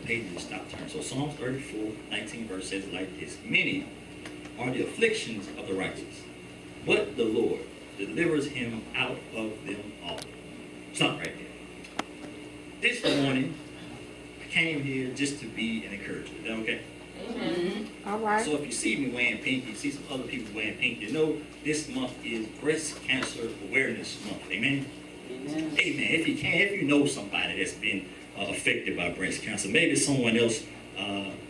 page just stopped turning. So Psalms 34:19 verse says it like this. Many are the afflictions of the righteous, but the Lord delivers him out of them all. Stop right there. This morning, I came here just to be an encourager. Is that okay? Mm-hmm. All right. So if you see me wearing pink, you see some other people wearing pink, you know this month is Breast Cancer Awareness Month. Amen? Amen. Amen. If you know somebody that's been affected by breast cancer, maybe someone else,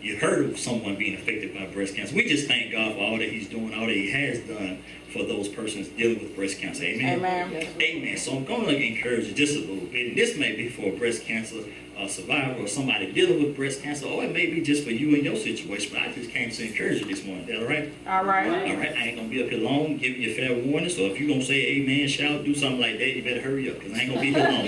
you heard of someone being affected by breast cancer. We just thank God for all that he's doing, all that he has done for those persons dealing with breast cancer. Amen? Amen. Amen. So I'm going to encourage you just a little bit. And this may be for a breast cancer survivor or somebody dealing with breast cancer, or it may be just for you and your situation, but I just came to encourage you this morning. Is that all right? All right. All right. I ain't going to be up here long, giving you a fair warning. So if you're going to say amen, shout, do something like that, you better hurry up, because I ain't going to be here long.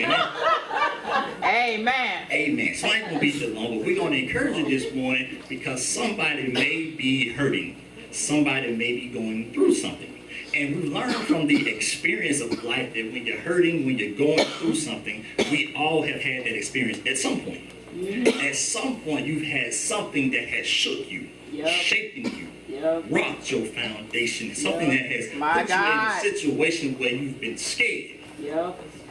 Amen? Amen. Amen. So I ain't going to be here long, but we're going to encourage you this morning because somebody may be hurting. Somebody may be going through something. And we learn from the experience of life that when you're hurting, when you're going through something, we all have had that experience at some point. At some point, you've had something that has shook you, shaken you, rocked your foundation, something that has put you in a situation where you've been scared.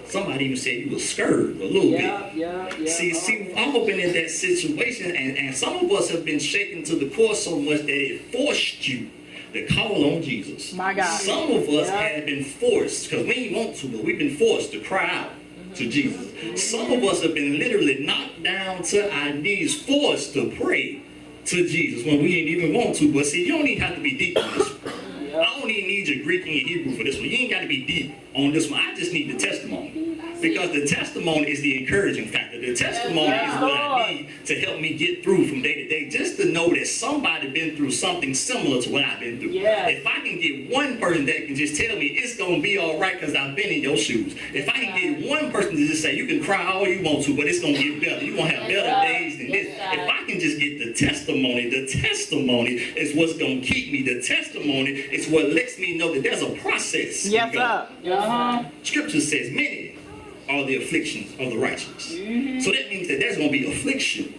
Somebody even said you were scared a little bit. See, we've all been in that situation, and some of us have been shaken to the core so much that it forced you to call on Jesus. My God. Some of us have been forced, because we ain't want to, but we've been forced to cry out to Jesus. Some of us have been literally knocked down to our knees, forced to pray to Jesus when we didn't even want to. But see, you don't even have to be deep on this one. I don't even need your Greek and your Hebrew for this one. You ain't got to be deep on this one. I just need the testimony. Because the testimony is the encouraging factor. The testimony is what I need to help me get through from day to day. Just to know that somebody been through something similar to what I've been through. If I can get one person that can just tell me it's going to be all right because I've been in your shoes. If I can get one person to just say you can cry all you want to, but it's going to get better. You're going to have better days than this. If I can just get the testimony is what's going to keep me. The testimony is what lets me know that there's a process. Yes, sir. Scripture says many are the afflictions of the righteous. So that means that there's going to be affliction.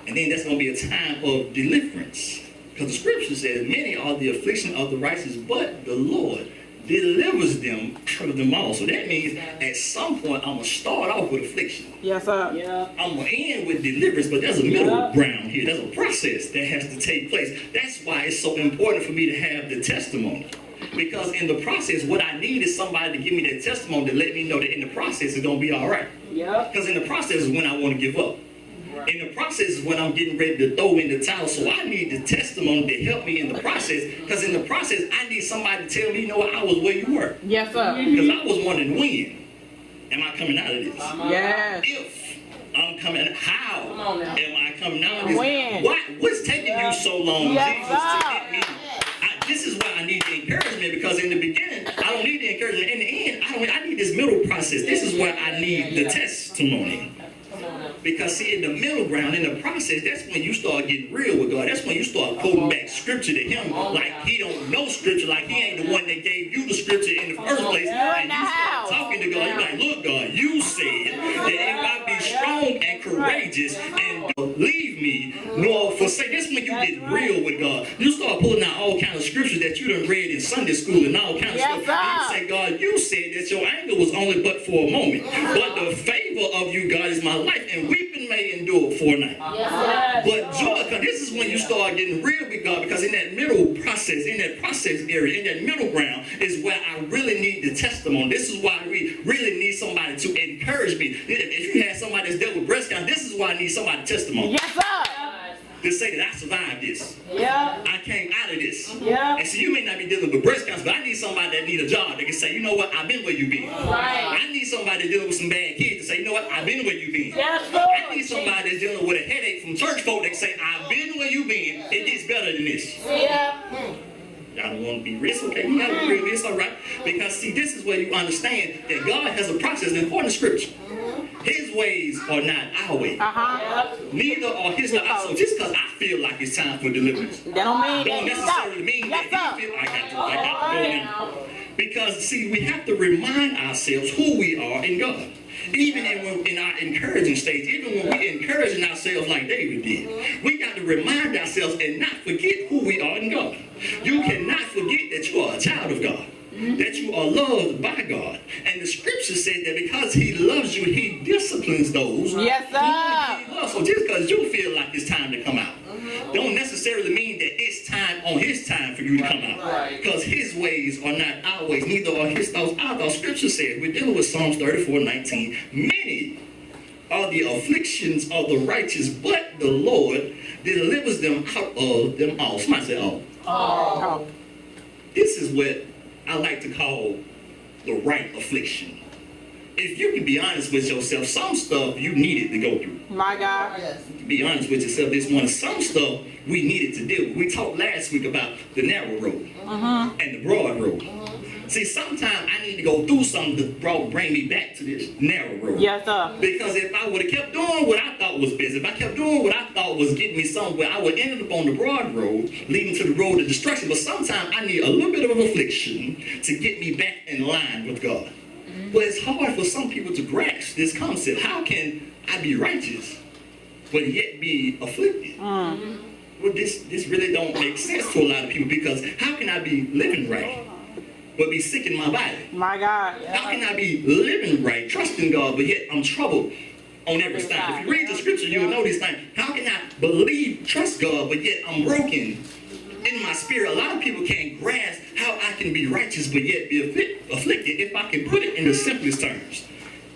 And then there's going to be a time of deliverance. Because the scripture says, many are the affliction of the righteous, but the Lord delivers them out of them all. So that means at some point, I'm going to start off with affliction. Yes, sir. I'm going to end with deliverance, but there's a middle ground here. There's a process that has to take place. That's why it's so important for me to have the testimony. Because in the process, what I need is somebody to give me that testimony to let me know that in the process it's going to be all right. Because in the process is when I want to give up. In the process is when I'm getting ready to throw in the towel. So I need the testimony to help me in the process. Because in the process, I need somebody to tell me, you know what, I was where you were. Yes, sir. Because I was wondering when am I coming out of this? Yes. If I'm coming, how am I coming out of this? When? What's taking you so long, Jesus, to get me? This is why I need the encouragement, because in the beginning, I don't need the encouragement. In the end, I need this middle process. This is where I need the testimony. Because see, in the middle ground, in the process, that's when you start getting real with God. That's when you start quoting back scripture to him like he don't know scripture, like he ain't the one that gave you the scripture in the first place. And you start talking to God. You're like, look, God, you said that if I be strong and courageous and don't leave me nor forsake. That's when you get real with God. You start pulling out all kinds of scriptures that you done read in Sunday school and all kinds of stuff. And you say, God, you said that your anger was only but for a moment. But the favor of you, God, is my life. And weeping may endure for a night. But joy, because this is when you start getting real with God, because in that middle process, in that process area, in that middle ground is where I really need the testimony. This is why we really need somebody to encourage me. If you had somebody that's dealt with breast cancer, this is why I need somebody's testimony. Yes, sir. To say that I survived this. I came out of this. And so you may not be dealing with breast cancer, but I need somebody that need a job that can say, you know what, I've been where you've been. I need somebody dealing with some bad kids to say, you know what, I've been where you've been. I need somebody that's dealing with a headache from church folk that can say, I've been where you've been. It gets better than this. Y'all don't want to be rich, okay? You gotta be rich, all right? Because see, this is where you understand that God has a process according to scripture. His ways are not our ways. Neither are his not our. So just because I feel like it's time for deliverance, that don't necessarily mean that he feel I got to go now. Because see, we have to remind ourselves who we are in God. Even in our encouraging stage, even when we're encouraging ourselves like David did, we got to remind ourselves and not forget who we are in God. You cannot forget that you are a child of God, that you are loved by God. And the scripture says that because he loves you, he disciplines those whom he loves. So just because you feel like it's time to come out, don't necessarily mean that it's time on his time for you to come out. Because his ways are not our ways, neither are his thoughts our thoughts. Scripture says, we're dealing with Psalms 34:19. Many are the afflictions of the righteous, but the Lord delivers them out of them all. Somebody say all. Oh. This is what I like to call the right affliction. If you can be honest with yourself, some stuff you needed to go through. My God. Yes. Be honest with yourself this morning. Some stuff we needed to deal with. We talked last week about the narrow road and the broad road. See, sometimes I need to go through something to bring me back to this narrow road. Yes, sir. Because if I would have kept doing what I thought was best, if I kept doing what I thought was getting me somewhere, I would end up on the broad road, leading to the road of destruction. But sometimes I need a little bit of affliction to get me back in line with God. But it's hard for some people to grasp this concept. How can I be righteous, but yet be afflicted? Well, this really don't make sense to a lot of people, because how can I be living right, but be sick in my body? My God. How can I be living right, trusting God, but yet I'm troubled on every side? If you read the scripture, you'll know these things. How can I believe, trust God, but yet I'm broken in my spirit? A lot of people can't grasp how I can be righteous, but yet be afflicted. If I can put it in the simplest terms,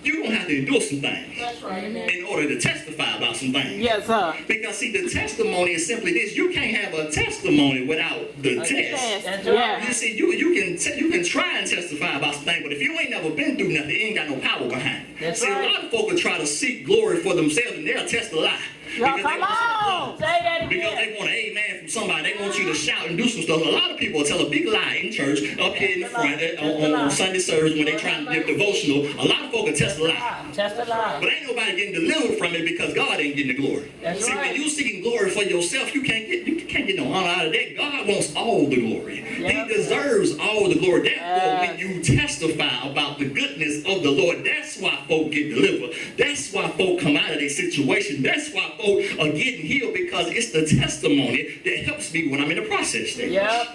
you're going to have to endure some things in order to testify about some things. Yes, sir. Because, see, the testimony is simply this. You can't have a testimony without the test. Yes. Yeah. You see, you can try and testify about something, but if you ain't never been through nothing, you ain't got no power behind it. That's See, right. a lot of folk will try to seek glory for themselves, and they'll test a lie. Y'all come on. Say that Because again. they want an amen from somebody. They want you to shout and do some stuff. A lot of people will tell a big lie in church, up here in the front, on Sunday service when they try to give devotional. A lot of folk will test a lie. Test the lie. But ain't nobody getting delivered from it, because God ain't getting the glory. That's See, right. when you seeking glory for yourself, you can't get no honor out of that. God wants all the glory. Yep. He deserves all the glory. Therefore, when you testify about the goodness of the Lord, that's why folk get delivered. That's why folk come out of their situation. That's why folk are getting healed, because it's the testimony that helps me when I'm in the process stage. Yep.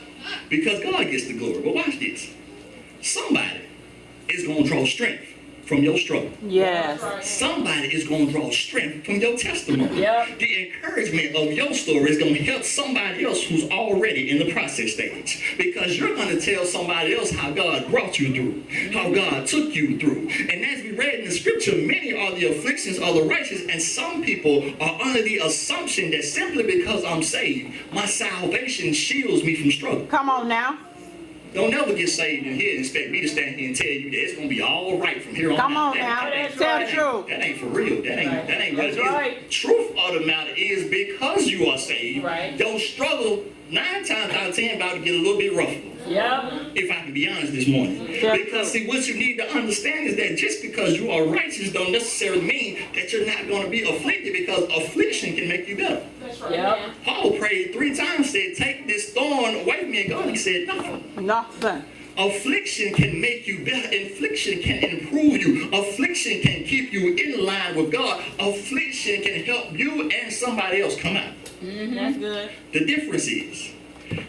Because God gets the glory. But watch this. Somebody is going to draw strength from your struggle. Yes. Somebody is going to draw strength from your testimony. Yep. The encouragement of your story is going to help somebody else who's already in the process stage. Because you're going to tell somebody else how God brought you through, how God took you through. And as we read in the scripture, many are the afflictions of the righteous, and some people are under the assumption that simply because I'm saved, my salvation shields me from struggle. Come on now. Don't never get saved in here and expect me to stand here and tell you that it's going to be all right from here on Come out. on now. That Tell the truth. That ain't for real. That ain't what it That's is. right. Truth of the matter is, because you are saved, Right. your struggle 9 times out of 10 about to get a little bit rougher. Yep. If I can be honest this morning. Yeah. Because see, what you need to understand is that just because you are righteous don't necessarily mean that you're not going to be afflicted, because affliction can make you better. Yep. Paul prayed 3 times, said, take this thorn away from me, and God, he said, no. Nothing. Affliction can make you better. Affliction can improve you. Affliction can keep you in line with God. Affliction can help you and somebody else come out. That's good. The difference is,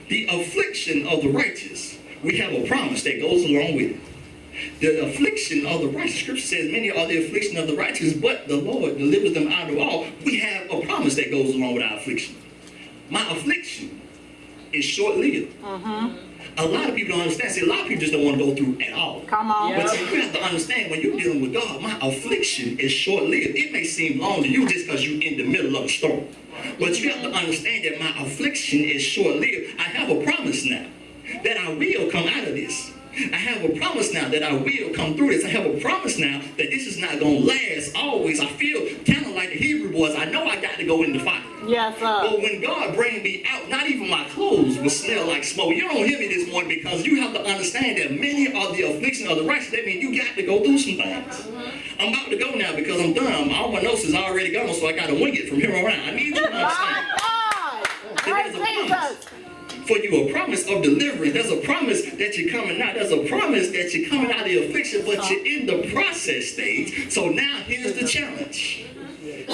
the affliction of the righteous, we have a promise that goes along with it. The affliction of the righteous, scripture says, many are the affliction of the righteous, but the Lord delivers them out of all. We have a promise that goes along with our affliction. My affliction is short-lived. A lot of people don't understand. See, a lot of people just don't want to go through at all. Come on. Yeah. But see, you have to understand, when you're dealing with God, my affliction is short-lived. It may seem long to you just because you're in the middle of a storm. But you have to understand that my affliction is short-lived. I have a promise now that I will come out of this. I have a promise now that I will come through this. I have a promise now that this is not going to last always. I feel kind of like the Hebrew boys. I know I got to go in the fire. Yes, sir. But when God bring me out, not even my clothes will smell like smoke. You don't hear me this morning, because you have to understand that many are the affliction of the righteous. That means you got to go through some things. I'm about to go now because I'm done. All my notes is already gone, so I got to wing it from here on out. I need you to My understand. God. There's Praise a promise. Jesus. for you, a promise of deliverance. There's a promise that you're coming out. There's a promise that you're coming out of the affliction, but you're in the process stage. So now here's the challenge.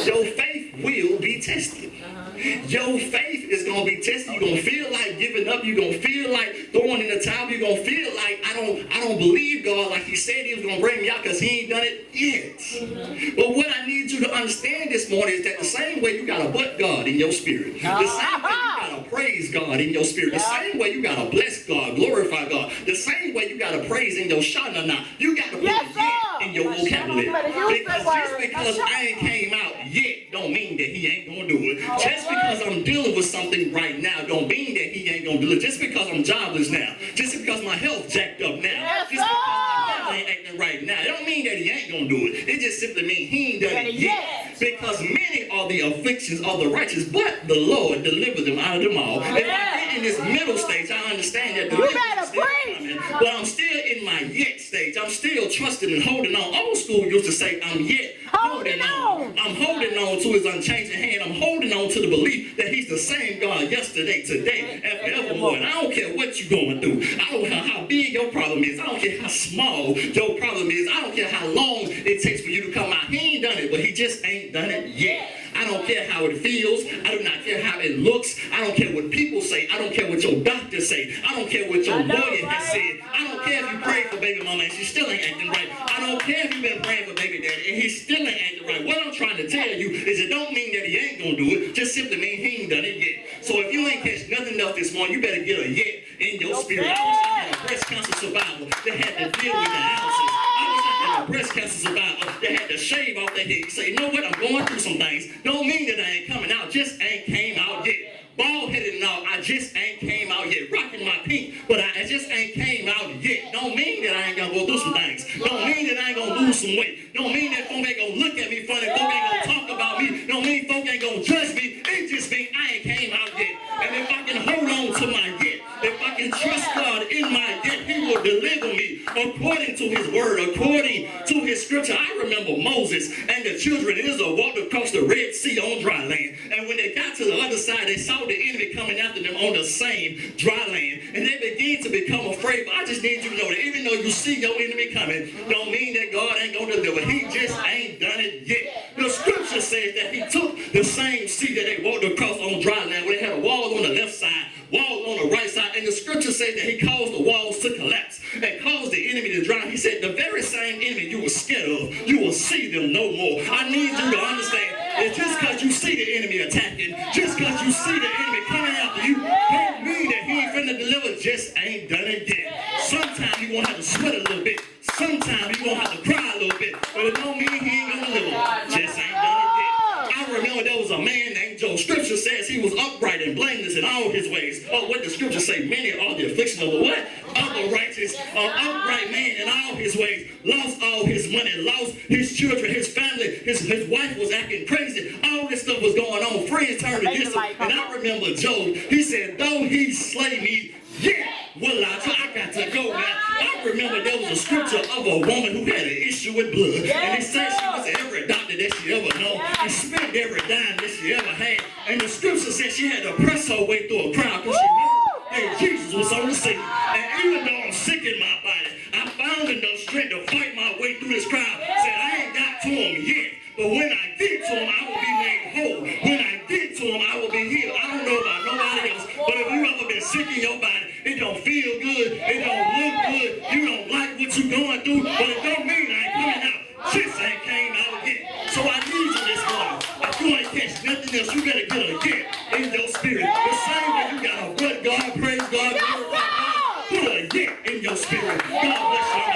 Your faith will be tested. Your faith is going to be tested. You're going to feel like giving up. You're going to feel like throwing in the towel. You're going to feel like, I don't believe God like he said he was going to bring me out because he ain't done it yet. But what I need you to understand this morning is that the same way you got to but God in your spirit, the same way you got to praise God in your spirit, the same way you got to bless God, glorify God, the same way you got to praise in your shana now, you got to put it yet in your vocabulary. Because just because I ain't came out yet don't mean that he ain't going to do it. Just because I'm dealing with something right now don't mean that he ain't going to do it. Just because I'm jobless now, just because my health jacked up now, just because my family ain't acting right now, it don't mean that he ain't going to do it. It just simply means he ain't done it yet. Because many are the afflictions of the righteous, but the Lord delivered them out of them all. If I get in this middle stage, I understand that deliverance is still coming, but I'm still in my yet stage. I'm still trusting and holding on. Old school used to say, I'm yet holding on. I'm holding on to his unchanging hand. I'm holding on to the belief that he's the same God yesterday, today, and forevermore. And I don't care what you're going through. I don't care how big your problem is. I don't care how small your problem is. I don't care how long it takes for you to come out. He ain't done it, but he just ain't done it yet. I don't care how it feels. I do not care how it looks. I don't care what people say. I don't care what your doctor say. I don't care what your lawyer has said. I don't care if you prayed for baby mama and she still ain't acting right. I don't care if you've been praying for baby daddy and he still ain't acting right. What I'm trying to tell you is it don't mean that he ain't gonna do it. Just simply mean he ain't done it yet. So if you ain't catch nothing else this morning, you better get a yet in your spirit. I wish I had a breast cancer survivor that had to deal with the houses. I wish I had a breast cancer survivor that had to shave off their head. You say, you know what, I'm going through some things. Don't mean that I ain't coming out, just ain't came out yet. Bald-headed and all, I just ain't came out yet. Rocking my pink, but I just ain't came out yet. Don't mean that I ain't gonna go through some things. Don't mean that I ain't gonna lose some weight. Don't mean that folk ain't gonna look at me funny. Folk ain't gonna talk about me. Don't mean folk ain't gonna judge me. It just means I ain't came out yet. And if I can hold on to my yet, if I can trust God in my yet, he will deliver me according to his word, according to his scripture. I remember Moses and the children of Israel walked across the Red Sea on dry land. And when they got to the other side, they saw the enemy coming after them on the same dry land. And they began to become afraid. But I just need you to know that even though you see your enemy coming, don't mean that God ain't going to deliver. He just ain't done it yet. The scripture says that he took the same sea that they walked across on dry land, where they had a wall on the left side, wall on the right side, and the scripture says that he caused the walls to collapse and caused the enemy to drown. He said, the very same enemy you were scared of, you will see them no more. I need you to understand that just because you see the enemy attacking, just because you see the enemy coming after you, don't mean that he ain't finna deliver, just ain't done it yet. Sometimes you gonna have to sweat a little bit. Sometimes you gonna have to cry a little bit, but it don't mean he ain't gonna deliver. Just ain't done it yet. I remember there was a man named Job. Scripture says he was upright and blameless in all his ways. Oh, what the scripture say? Many are the affliction of the what? Of the righteous. An upright man in all his ways. Lost all his money. Lost his children, his family. His wife was acting crazy. All this stuff was going on. Friends turned against him. And I remember Job. He said, though he slay me, yet will I try. I got to go now. I remember there was a scripture of a woman who had an issue with blood. And it said she was every doctor that she ever known. And spent every dime that she ever had. And the scripture said she had to press her way through a crowd because she heard that Jesus was on the scene. And even though I'm sick in my body, I found enough strength to fight my way through this crowd. Said I ain't got to him yet. But when I get to him, I will be made whole. When I get to him, I will be healed. I don't know about nobody else, but if you ever been sick in your body, it don't feel good, it don't look good, you don't like what you're going through, but it don't mean I ain't coming out. Just ain't came out yet. So I need you this morning. If you ain't catch nothing else, you better get a yet in your spirit. The same way you got a good God, praise God, glorify God, put a yet in your spirit. God bless you.